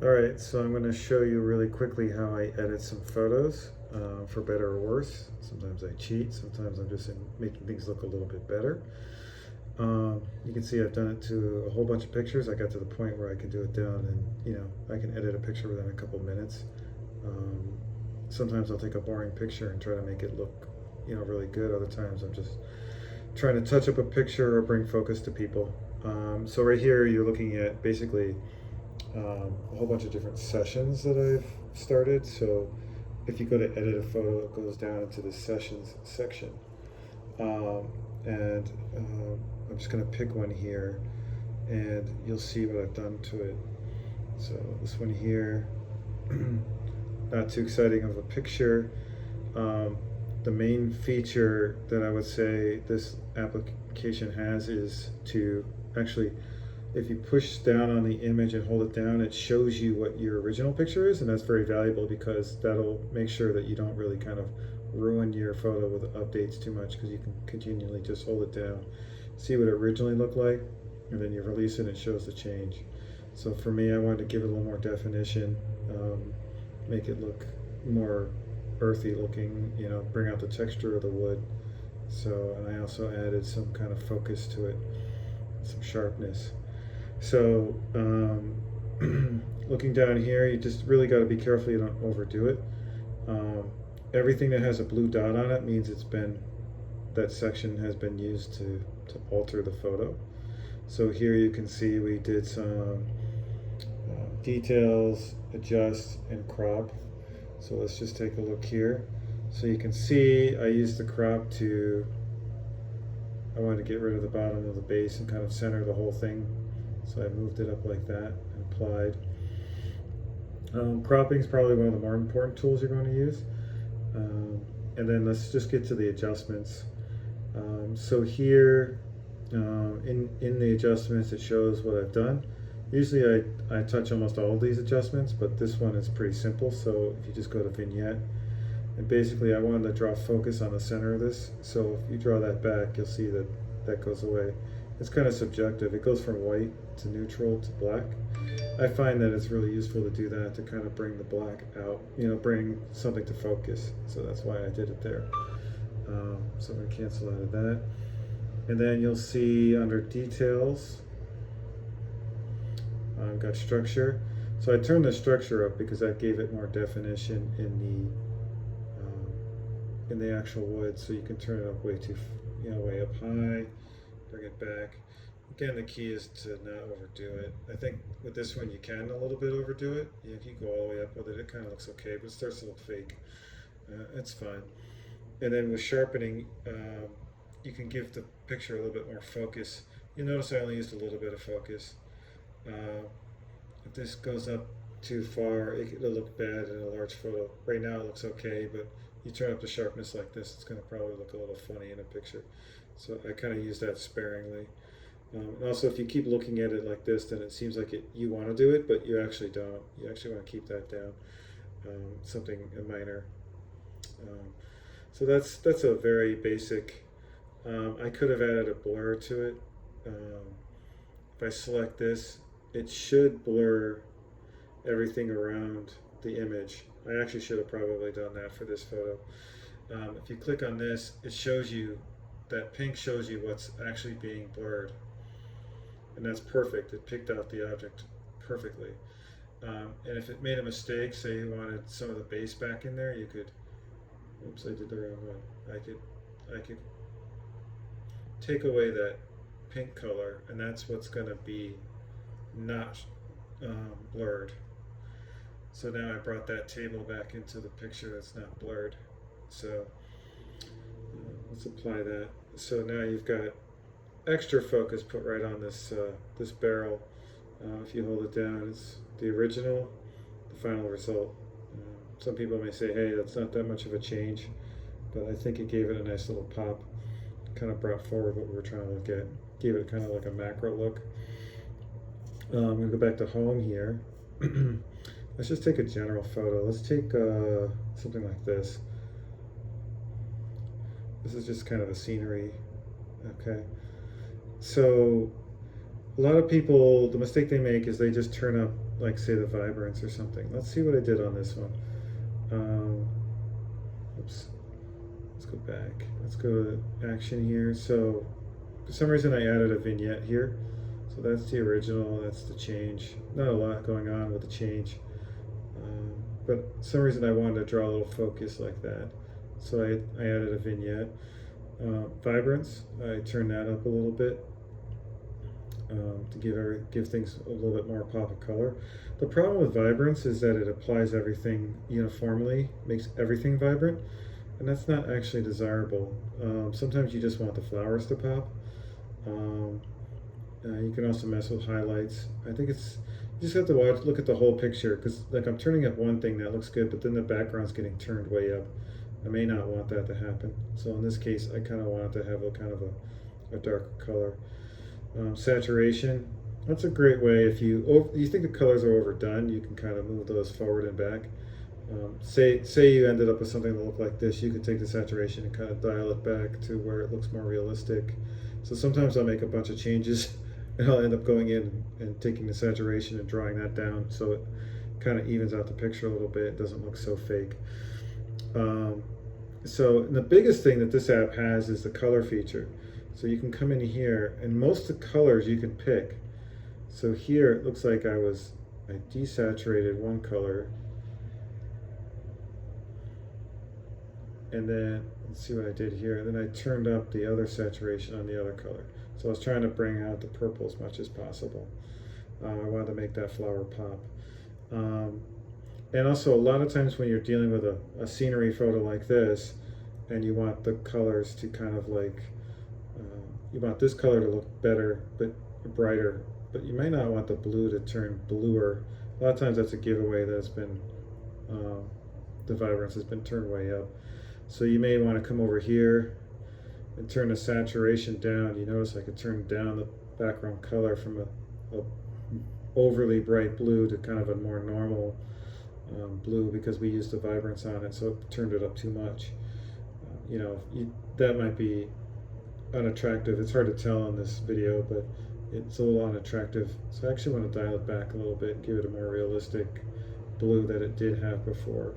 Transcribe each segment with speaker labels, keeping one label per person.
Speaker 1: Alright, so I'm going to show you really quickly how I edit some photos, for better or worse. Sometimes I cheat, sometimes I'm just making things look a little bit better. You can see I've done it to a whole bunch of pictures. I got to the point where I can do it down and, I can edit a picture within a couple minutes. Um, Sometimes I'll take a boring picture and try to make it look, really good. Other times I'm just trying to touch up a picture or bring focus to people. So right here you're looking at basically a whole bunch of different sessions that I've started. So if you go to edit a photo, it goes down into the sessions section. And I'm just going to pick one here and you'll see what I've done to it. So this one here, not too exciting of a picture. The main feature that I would say this application has is to actually, if you push down on the image and hold it down, it shows you what your original picture is, and that's very valuable because that'll make sure that you don't really kind of ruin your photo with updates too much, because you can continually just hold it down, see what it originally looked like, and then you release it and it shows the change. So for me, I wanted to give it a little more definition, make it look more earthy looking, bring out the texture of the wood. So, and I also added some kind of focus to it, some sharpness. So looking down here, you just really got to be careful you don't overdo it. Everything that has a blue dot on it means that section has been used to alter the photo. So here you can see we did some details, adjust, and crop. So let's just take a look here. So you can see I used the crop I wanted to get rid of the bottom of the base and kind of center the whole thing. So I moved it up like that and applied. Cropping is probably one of the more important tools you're going to use. And then let's just get to the adjustments. So here in the adjustments, it shows what I've done. Usually I touch almost all of these adjustments, but this one is pretty simple. So if you just go to vignette, and basically I wanted to draw focus on the center of this. So if you draw that back, you'll see that that goes away. It's kind of subjective. It goes from white to neutral to black. I find that it's really useful to do that to kind of bring the black out, bring something to focus. So that's why I did it there. So I'm going to cancel out of that. And then you'll see under details, I've got structure. So I turned the structure up because that gave it more definition in the actual wood. So you can turn it up way up high, bring it back. Again, the key is to not overdo it. I think with this one you can a little bit overdo it. If you go all the way up with it, it kind of looks okay, but it starts to look fake. It's fine. And then with sharpening, you can give the picture a little bit more focus. You'll notice I only used a little bit of focus. If this goes up too far, it'll look bad in a large photo. Right now it looks okay, but you turn up the sharpness like this, it's going to probably look a little funny in a picture. So I kind of use that sparingly. And also, if you keep looking at it like this, then it seems like you want to do it, but you actually don't. You actually want to keep that down, something minor. So that's a very basic. I could have added a blur to it. If I select this, it should blur everything around the image. I actually should have probably done that for this photo. If you click on this, it shows you, that pink shows you what's actually being blurred. And that's perfect. It picked out the object perfectly. And if it made a mistake, say you wanted some of the base back in there, you could, oops, I did the wrong one. I could take away that pink color, and that's what's going to be not blurred. So now I brought that table back into the picture that's not blurred. So let's apply that. So now you've got extra focus put right on this this barrel. If you hold it down, it's the original, the final result. Some people may say, hey, that's not that much of a change, but I think it gave it a nice little pop. Kind of brought forward what we were trying to look at. Gave it kind of like a macro look. I'm going to go back to home here. Let's just take a general photo. Let's take something like this. This is just kind of a scenery. Okay. So a lot of people, the mistake they make is they just turn up, like, say, the vibrance or something. Let's see what I did on this one. Oops. Let's go back. Let's go to action here. So for some reason I added a vignette here. So that's the original, that's the change. Not a lot going on with the change. But for some reason I wanted to draw a little focus like that. So I added a vignette. Vibrance, I turned that up a little bit to give things a little bit more pop of color. The problem with vibrance is that it applies everything uniformly, makes everything vibrant, and that's not actually desirable. Sometimes you just want the flowers to pop. You can also mess with highlights. I think you just have to look at the whole picture, because like I'm turning up one thing that looks good, but then the background's getting turned way up. I may not want that to happen. So in this case, I kind of want it to have a kind of a darker color. Saturation, that's a great way. If you think the colors are overdone, you can kind of move those forward and back. Say you ended up with something that looked like this, you could take the saturation and kind of dial it back to where it looks more realistic. So sometimes I'll make a bunch of changes and I'll end up going in and taking the saturation and drawing that down so it kind of evens out the picture a little bit. It doesn't look so fake. So the biggest thing that this app has is the color feature. So you can come in here and most of the colors you can pick. So here it looks like I desaturated one color, and then let's see what I did here. And then I turned up the other saturation on the other color. So I was trying to bring out the purple as much as possible. I wanted to make that flower pop. And also a lot of times when you're dealing with a scenery photo like this, and you want the colors to kind of like, you want this color to look better, but brighter, but you may not want the blue to turn bluer. A lot of times that's a giveaway that it's been, the vibrance has been turned way up. So you may want to come over here and turn the saturation down. You notice I could turn down the background color from a overly bright blue to kind of a more normal blue, because we used the vibrance on it, so it turned it up too much. That might be unattractive. It's hard to tell in this video, but it's a little unattractive. So I actually want to dial it back a little bit and give it a more realistic blue that it did have before.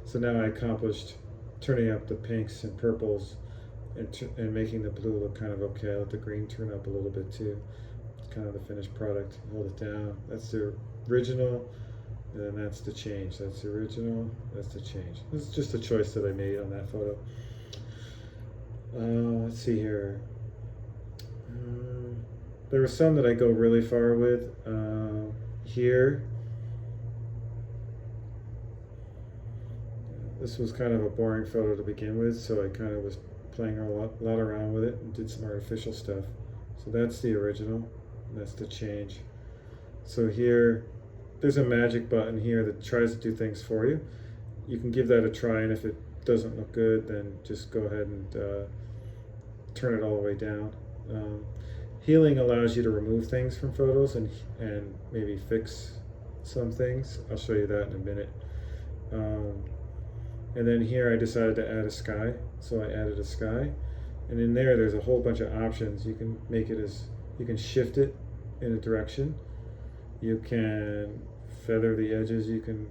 Speaker 1: So now I accomplished turning up the pinks and purples and making the blue look kind of okay. I let the green turn up a little bit too. It's kind of the finished product. Hold it down. That's the original, and then that's the change. That's the original, that's the change. This is just a choice that I made on that photo. Let's see here. There were some that I go really far with. Here. This was kind of a boring photo to begin with, so I kind of was playing a lot around with it and did some artificial stuff. So that's the original, and that's the change. So here, there's a magic button here that tries to do things for you. You can give that a try, and if it doesn't look good, then just go ahead and turn it all the way down. Healing allows you to remove things from photos and maybe fix some things. I'll show you that in a minute. And then here I decided to add a sky, so I added a sky. And in there's a whole bunch of options. You can make it you can shift it in a direction. You can feather the edges. You can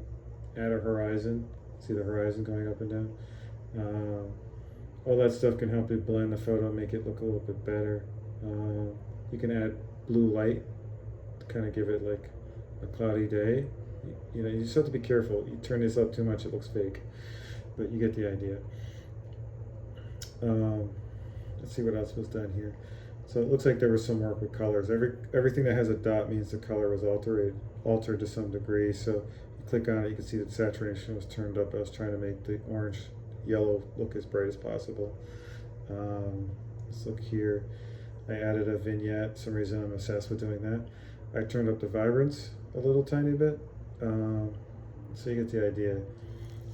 Speaker 1: add a horizon. See the horizon going up and down. All that stuff can help you blend the photo, make it look a little bit better. You can add blue light to kind of give it like a cloudy day. You just have to be careful. You turn this up too much, it looks fake. But you get the idea. Let's see what else was done here. So it looks like there was some work with colors. Everything that has a dot means the color was altered to some degree. So you click on it, you can see that saturation was turned up. I was trying to make the orange yellow look as bright as possible. Let's look here. I added a vignette. For some reason I'm obsessed with doing that. I turned up the vibrance a little tiny bit. So you get the idea.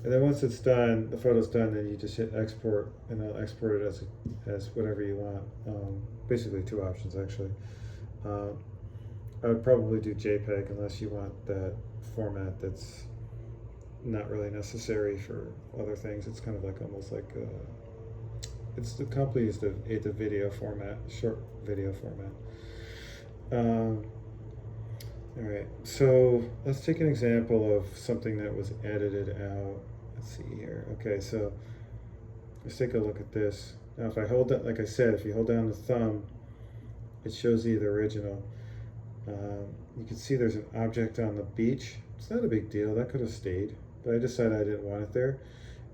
Speaker 1: And then once it's done, the photo's done, then you just hit export, and it'll export it as whatever you want. Basically 2 options actually. I would probably do JPEG unless you want that format that's not really necessary for other things. It's kind of like almost like it's the company is the video format, short video format. Um, all right, so let's take an example of something that was edited out. Let's see here. Okay, so let's take a look at this. Now, if I hold that, like I said, if you hold down the thumb, it shows you the original. You can see there's an object on the beach. It's not a big deal. That could have stayed, but I decided I didn't want it there.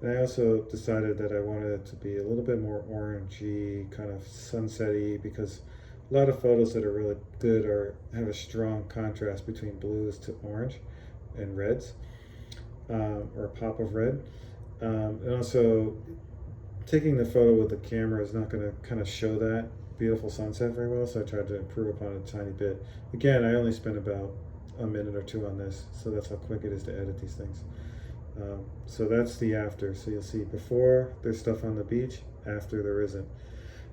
Speaker 1: And I also decided that I wanted it to be a little bit more orangey, kind of sunsetty, because a lot of photos that are really good have a strong contrast between blues to orange and reds, or a pop of red. And also, taking the photo with the camera is not going to kind of show that beautiful sunset very well, so I tried to improve upon it a tiny bit. Again, I only spent about a minute or two on this, so that's how quick it is to edit these things. So that's the after. So you'll see before there's stuff on the beach, after there isn't.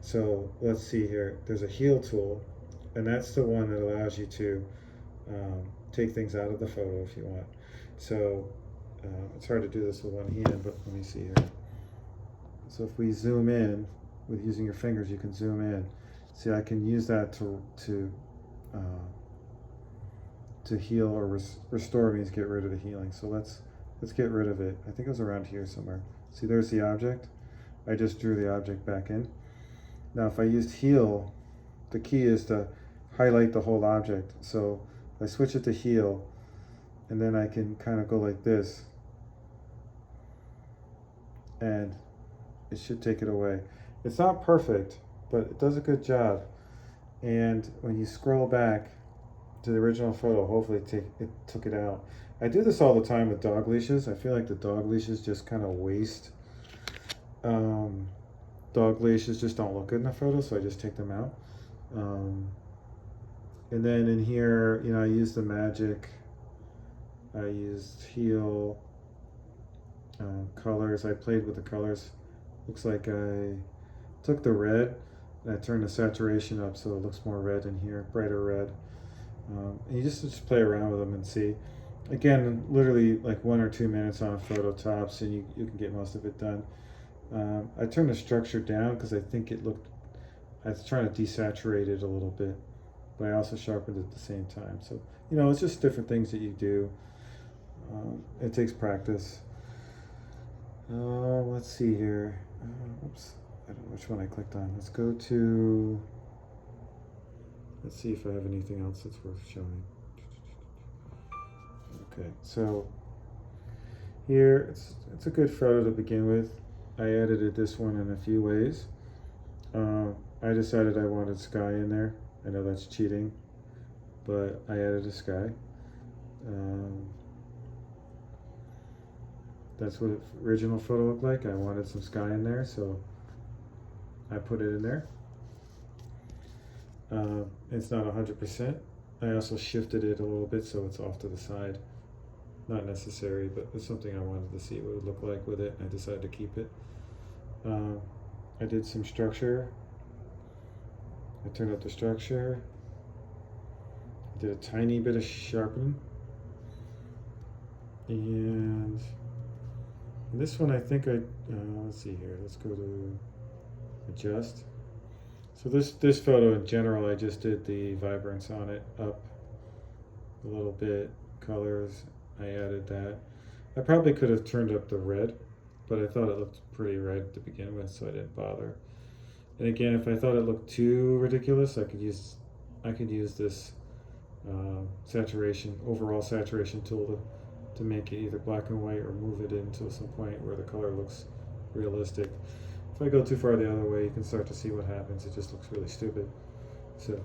Speaker 1: So let's see here. There's a heal tool, and that's the one that allows you to take things out of the photo if you want. So it's hard to do this with one hand, but let me see here. So if we zoom in, with using your fingers, you can zoom in. See, I can use that to heal or restore means get rid of the healing. So let's get rid of it. I think it was around here somewhere. See, there's the object. I just drew the object back in. Now, if I used heal, the key is to highlight the whole object. So I switch it to heal, and then I can kind of go like this, and it should take it away. It's not perfect, but it does a good job. And when you scroll back to the original photo, hopefully it took it out. I do this all the time with dog leashes. I feel like the dog leashes just kind of waste. Dog leashes just don't look good in the photo, so I just take them out. And then in here, you know, I used the magic. I used heal, colors. I played with the colors. Looks like I took the red and I turned the saturation up so it looks more red in here, brighter red. And you just play around with them and see. Again, literally like 1 or 2 minutes on photo tops, and you can get most of it done. I turned the structure down because I think I was trying to desaturate it a little bit, but I also sharpened it at the same time. So, you know, it's just different things that you do. It takes practice. Let's see here. Oops, I don't know which one I clicked on. Let's go to, let's see if I have anything else that's worth showing. Okay, so here, it's a good photo to begin with. I edited this one in a few ways. I decided I wanted sky in there. I know that's cheating, but I added a sky. That's what the original photo looked like. I wanted some sky in there, so I put it in there. It's not 100%. I also shifted it a little bit so it's off to the side. Not necessary, but it's something I wanted to see what it would look like with it, and I decided to keep it. I did some structure. I turned up the structure. I did a tiny bit of sharpening. And this one I think let's see here, let's go to adjust. So this photo in general, I just did the vibrance on it up a little bit, colors, I added that. I probably could have turned up the red, but I thought it looked pretty red to begin with, so I didn't bother. And again, if I thought it looked too ridiculous, I could use this overall saturation tool to make it either black and white or move it into some point where the color looks realistic. If I go too far the other way, you can start to see what happens. It just looks really stupid. So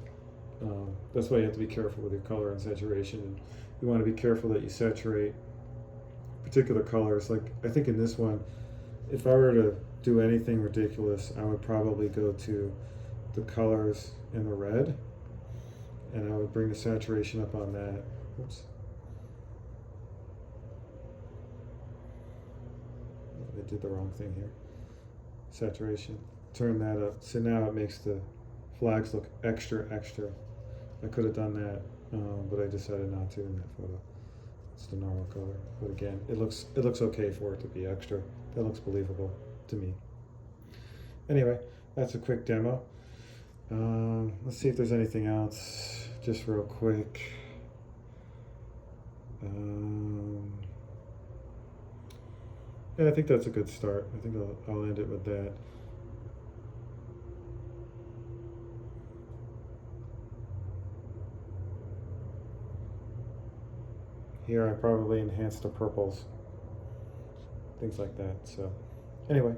Speaker 1: that's why you have to be careful with your color and saturation. And you want to be careful that you saturate particular colors. Like I think in this one, if I were to do anything ridiculous, I would probably go to the colors in the red, and I would bring the saturation up on that. Oops. I did the wrong thing here. Saturation. Turn that up. So now it makes the flags look extra. I could have done that, but I decided not to in that photo. It's the normal color. But again, it looks okay for it to be extra. That looks believable to me. Anyway, that's a quick demo. Let's see if there's anything else. just real quick. Yeah, I think that's a good start. I think I'll end it with that. Here I probably enhanced the purples, things like that. So anyway,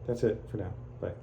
Speaker 1: that's it for now. Bye.